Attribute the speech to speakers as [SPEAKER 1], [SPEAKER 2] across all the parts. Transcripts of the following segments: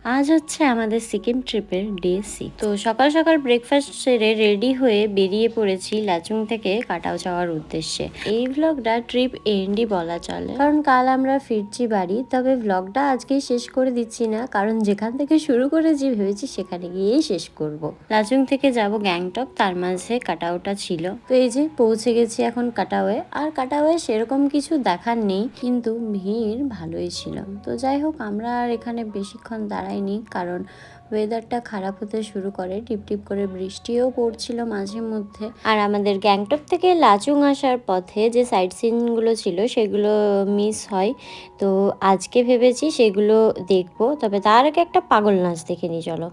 [SPEAKER 1] আজ হচ্ছে আমাদের সিকিম ট্রিপের ডে 6। তো সকাল সকাল ব্রেকফাস্ট সেরে রেডি হয়ে বেরিয়ে পড়েছি লাচুং থেকে কাটাও যাওয়ার উদ্দেশ্যে। এই ভ্লগটা ট্রিপ এন্ডই বলা চলে, কারণ কাল আমরা ফিরছি বাড়ি। তবে ভ্লগটা আজকেই শেষ করে দিচ্ছি না, কারণ যেখান থেকে শুরু করেছি ভেবেছি সেখানে গিয়েই শেষ করব। লাচুং থেকে যাব গ্যাংটক, তার মাঝে কাটাওটা ছিল। তো এই যে পৌঁছে গেছি এখন কাটাওয়ে। আর কাটাওয়ে সেরকম কিছু দেখার নেই, কিন্তু ভিড় ভালোই ছিল। তো যাই হোক, আমরা আর এখানে বেশিক্ষণ দাঁড়াইনি, কারণ ওয়েদারটা খারাপ হতে শুরু করে। টিপটিপ করে বৃষ্টিও পড়ছিল মাঝে মধ্যে। আর আমাদের গ্যাংটক থেকে লাচুং আসার পথে যে সাইট সিনগুলো ছিল সেগুলো মিস হয়। তো আজকে ভেবেছি সেগুলো দেখবো, তবে তার আগে একটা পাগল নাচ দেখে নি চলো।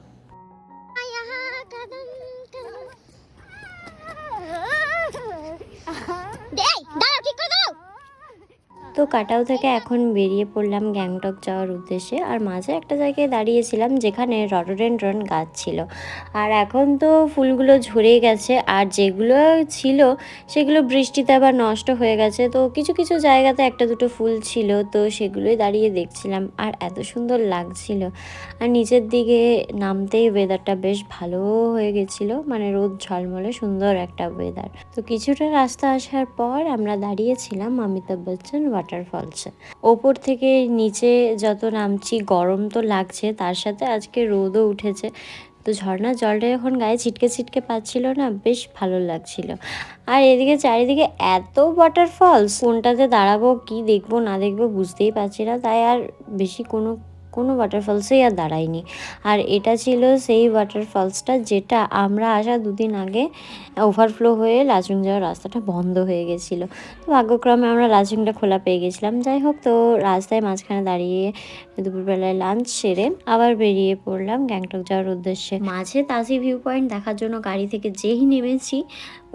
[SPEAKER 1] তো কাটাও থেকে এখন বেরিয়ে পড়লাম গ্যাংটক যাওয়ার উদ্দেশ্যে। আর মাঝে একটা জায়গায় দাঁড়িয়েছিলাম যেখানে রডোডেনড্রন গাছ ছিল। আর এখন তো ফুলগুলো ঝরে গেছে, আর যেগুলো ছিল সেগুলো বৃষ্টিতে আবার নষ্ট হয়ে গেছে। তো কিছু কিছু জায়গাতে একটা দুটো ফুল ছিল, তো সেগুলোই দাঁড়িয়ে দেখছিলাম। আর এত সুন্দর লাগছিল। আর নিচের দিকে নামতেই ওয়েদারটা বেশ ভালো হয়ে গেছিলো, মানে রোদ ঝলমলে সুন্দর একটা ওয়েদার। তো কিছুটা রাস্তা আসার পর আমরা দাঁড়িয়েছিলাম অমিতাভ বচ্চন ওয়াটারফলসে। ওপর থেকে নিচে যত নামছি গরম তো লাগছে, তার সাথে আজকে রোদও উঠেছে। তো ঝর্ণার জলটা যখন গায়ে ছিটকে ছিটকে পাচ্ছিল না, বেশ ভালো লাগছিল। আর এদিকে চারিদিকে এত ওয়াটারফলস, কোনটাতে দাঁড়াবো কি দেখবো না দেখবো বুঝতেই পারছি না, তাই আর বেশি কোনো ওয়াটারফলসেই আর দাঁড়াইনি। আর এটা ছিল সেই ওয়াটারফলসটা যেটা আমরা আসা দুদিন আগে ওভারফ্লো হয়ে লাচুং যাওয়ার রাস্তাটা বন্ধ হয়ে গেছিলো। তো ভাগ্যক্রমে আমরা লাচুংটা খোলা পেয়ে গেছিলাম। যাই হোক, তো রাস্তায় মাঝখানে দাঁড়িয়ে দুপুরবেলায় লাঞ্চ সেরে আবার বেরিয়ে পড়লাম গ্যাংটক যাওয়ার উদ্দেশ্যে। মাঝে তাজি ভিউ পয়েন্ট দেখার জন্য গাড়ি থেকে যেই নেমেছি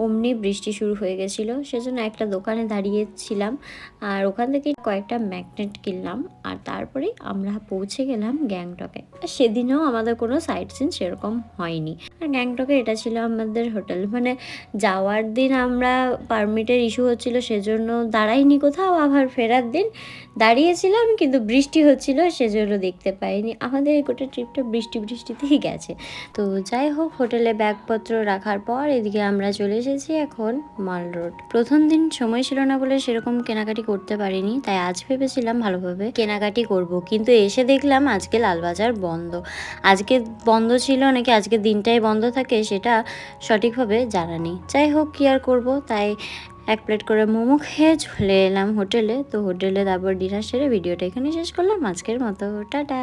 [SPEAKER 1] অমনি বৃষ্টি শুরু হয়ে গেছিলো, সেজন্য একটা দোকানে দাঁড়িয়েছিলাম। আর ওখান থেকে কয়েকটা ম্যাগনেট কিনলাম। আর তারপরে আমরা পৌঁছে গেলাম গ্যাংটকে। আর সেদিনও আমাদের কোনো সাইট সিন সেরকম হয়নি। আর গ্যাংটকে এটা ছিল আমাদের হোটেল, মানে যাওয়ার দিন আমরা পারমিটের ইস্যু হচ্ছিল সেজন্য দাঁড়াইনি কোথাও, আবার ফেরার দিন দাঁড়িয়েছিলাম কিন্তু বৃষ্টি হচ্ছিল সেজন্য দেখতে পাইনি। আমাদের এই গোটা ট্রিপটা বৃষ্টিতেই গেছে। তো যাই হোক, হোটেলে ব্যাগপত্র রাখার পর এদিকে আমরা চলে এসেছি এখন মল রোড। প্রথম দিন সময় ছিল না বলে সেরকম কেনাকাটি করতে পারিনি, তাই আজ ভেবেছিলাম ভালোভাবে কেনাকাটি করব, কিন্তু এসে দেখলাম আজকে লালবাজার বন্ধ। আজকে বন্ধ ছিল নাকি আজকে দিনটাই বন্ধ থাকে সেটা সঠিকভাবে জানা নেই। যাই হোক, কি আর করবো, তাই এক প্লেট করে মোমো খেয়ে চলে এলাম হোটেলে। তো হোটেলে তারপর ডিনার সেরে ভিডিওটা এখানে শেষ করলাম আজকের মতো। টাটা।